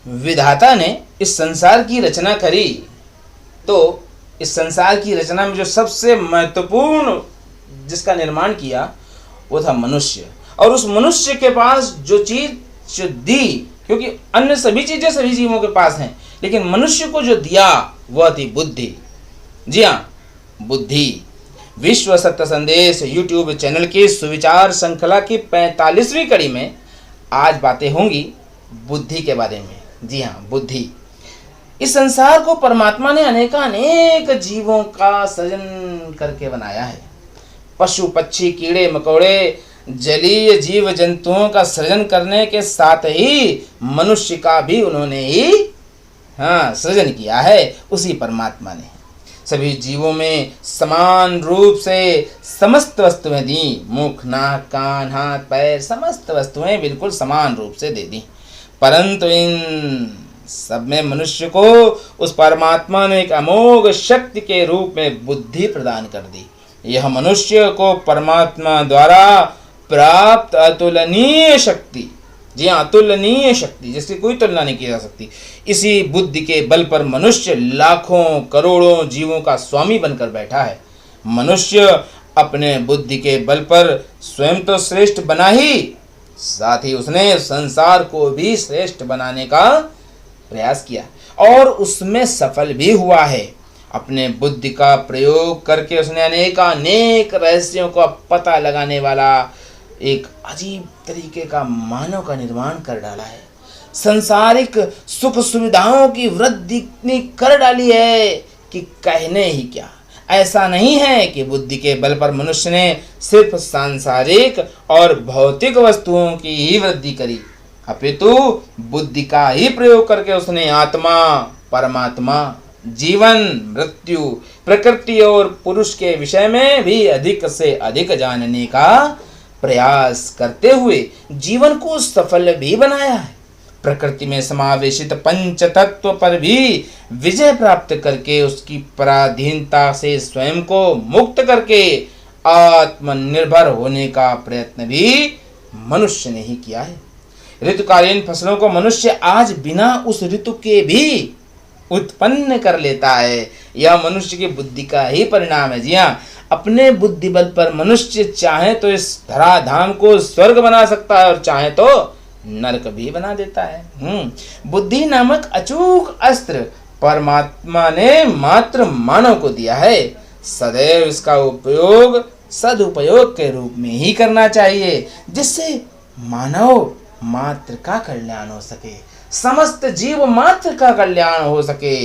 विधाता ने इस संसार की रचना करी तो इस संसार की रचना में जो सबसे महत्वपूर्ण जिसका निर्माण किया वो था मनुष्य। और उस मनुष्य के पास जो चीज जो दी, क्योंकि अन्य सभी चीजें सभी जीवों के पास हैं, लेकिन मनुष्य को जो दिया वह थी बुद्धि। जी हाँ, बुद्धि। विश्व सत्य संदेश यूट्यूब चैनल की सुविचार श्रृंखला की 45वीं कड़ी में आज बातें होंगी बुद्धि के बारे में। जी हाँ, बुद्धि। इस संसार को परमात्मा ने अनेक जीवों का सृजन करके बनाया है। पशु पक्षी कीड़े मकोड़े जलीय जीव जंतुओं का सृजन करने के साथ ही मनुष्य का भी उन्होंने ही सृजन किया है, उसी परमात्मा ने। सभी जीवों में समान रूप से समस्त वस्तुएं दी। मुख नाक कान हाथ पैर समस्त वस्तुएं बिल्कुल समान रूप से दे दी, परंतु इन सब में मनुष्य को उस परमात्मा ने एक अमोघ शक्ति के रूप में बुद्धि प्रदान कर दी। यह मनुष्य को परमात्मा द्वारा प्राप्त अतुलनीय शक्ति, जी हाँ, अतुलनीय शक्ति जिसकी कोई तुलना नहीं की जा सकती। इसी बुद्धि के बल पर मनुष्य लाखों करोड़ों जीवों का स्वामी बनकर बैठा है। मनुष्य अपने बुद्धि के बल पर स्वयं तो श्रेष्ठ बना ही, साथ ही उसने संसार को भी श्रेष्ठ बनाने का प्रयास किया और उसमें सफल भी हुआ है। अपने बुद्धि का प्रयोग करके उसने अनेक रहस्यों का पता लगाने वाला एक अजीब तरीके का मानव का निर्माण कर डाला है। संसारिक सुख सुविधाओं की वृद्धि इतनी कर डाली है कि कहने ही क्या। ऐसा नहीं है कि बुद्धि के बल पर मनुष्य ने सिर्फ सांसारिक और भौतिक वस्तुओं की ही वृद्धि करी, अपितु बुद्धि का ही प्रयोग करके उसने आत्मा, परमात्मा, जीवन, मृत्यु, प्रकृति और पुरुष के विषय में भी अधिक से अधिक जानने का प्रयास करते हुए जीवन को सफल भी बनाया है। प्रकृति में समावेशित पंच तत्व पर भी विजय प्राप्त करके उसकी पराधीनता से स्वयं को मुक्त करके आत्मनिर्भर होने का प्रयत्न भी मनुष्य ने ही किया है। ऋतुकालीन फसलों को मनुष्य आज बिना उस ऋतु के भी उत्पन्न कर लेता है। यह मनुष्य की बुद्धि का ही परिणाम है। जी हाँ, अपने बुद्धि बल पर मनुष्य चाहे तो इस धराधाम को स्वर्ग बना सकता है और चाहे तो नरक भी बना देता है। बुद्धि नामक अचूक अस्त्र परमात्मा ने मात्र मानव को दिया है। सदैव इसका उपयोग सदुपयोग के रूप में ही करना चाहिए, जिससे मानव मात्र का कल्याण हो सके, समस्त जीव मात्र का कल्याण हो सके।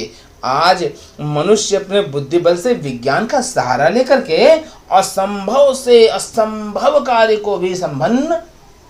आज मनुष्य अपने बुद्धि बल से विज्ञान का सहारा लेकर के असंभव से असंभव कार्य को भी संपन्न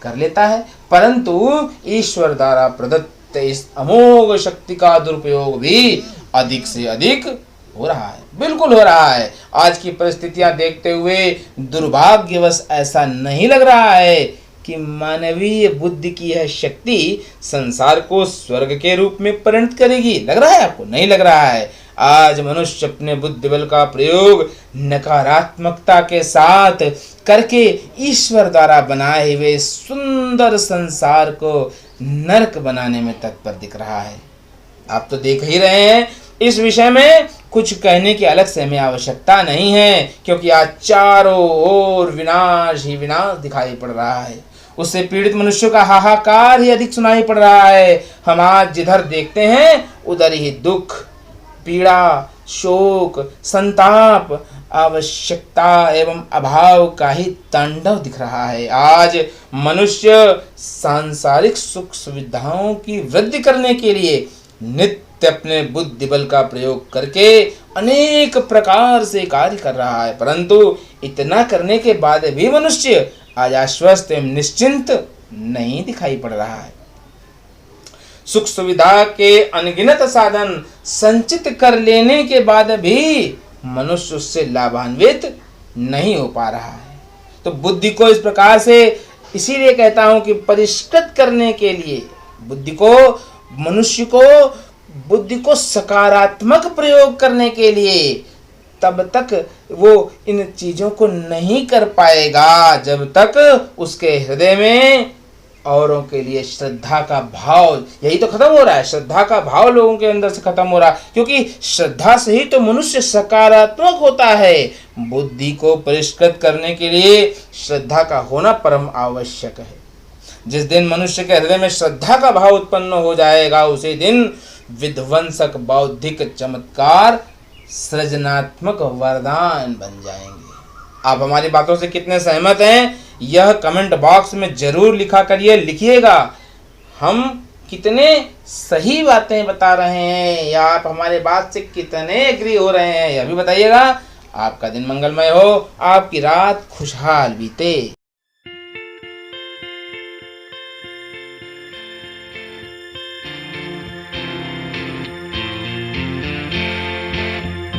कर लेता है, परंतु ईश्वर द्वारा प्रदत्त इस अमोघ शक्ति का दुरुपयोग भी अधिक से अधिक हो रहा है, बिल्कुल हो रहा है। आज की परिस्थितियां देखते हुए दुर्भाग्यवश ऐसा नहीं लग रहा है कि मानवीय बुद्धि की यह शक्ति संसार को स्वर्ग के रूप में परिणत करेगी। लग रहा है आपको? नहीं लग रहा है। आज मनुष्य अपने बुद्धि बल का प्रयोग नकारात्मकता के साथ करके ईश्वर द्वारा बनाए हुए सुंदर संसार को नरक बनाने में तत्पर दिख रहा है। आप तो देख ही रहे हैं। इस विषय में कुछ कहने की अलग से हमें आवश्यकता नहीं है, क्योंकि आज चारों ओर विनाश ही विनाश दिखाई पड़ रहा है। उससे पीड़ित मनुष्यों का हाहाकार ही अधिक सुनाई पड़ रहा है। हम आज जिधर देखते हैं उधर ही दुख, पीड़ा, शोक, संताप, आवश्यकता एवं अभाव का ही तांडव दिख रहा है। आज मनुष्य सांसारिक सुख सुविधाओं की वृद्धि करने के लिए नित्य अपने बुद्धि बल का प्रयोग करके अनेक प्रकार से कार्य कर रहा है, परंतु इतना करने के बाद भी मनुष्य आज आश्वस्त एवं निश्चिंत नहीं दिखाई पड़ रहा है। सुख सुविधा के अनगिनत साधन संचित कर लेने के बाद भी मनुष्य उससे लाभान्वित नहीं हो पा रहा है। तो बुद्धि को इस प्रकार से इसीलिए कहता हूं कि परिष्कृत करने के लिए मनुष्य को बुद्धि को सकारात्मक प्रयोग करने के लिए तब तक वो इन चीजों को नहीं कर पाएगा जब तक उसके हृदय में औरों के लिए श्रद्धा का भाव, यही तो खत्म हो रहा है। श्रद्धा का भाव लोगों के अंदर से खत्म हो रहा है, क्योंकि श्रद्धा से ही तो मनुष्य सकारात्मक होता है। बुद्धि को परिष्कृत करने के लिए श्रद्धा का होना परम आवश्यक है। जिस दिन मनुष्य के हृदय में श्रद्धा का भाव उत्पन्न हो जाएगा, उसी दिन विध्वंसक बौद्धिक चमत्कार सृजनात्मक वरदान बन जाएंगे। आप हमारी बातों से कितने सहमत हैं, यह कमेंट बॉक्स में जरूर लिखा करिए। लिखिएगा हम कितने सही बातें बता रहे हैं, या आप हमारे बात से कितने एग्री हो रहे हैं, यह भी बताइएगा। आपका दिन मंगलमय हो, आपकी रात खुशहाल बीते।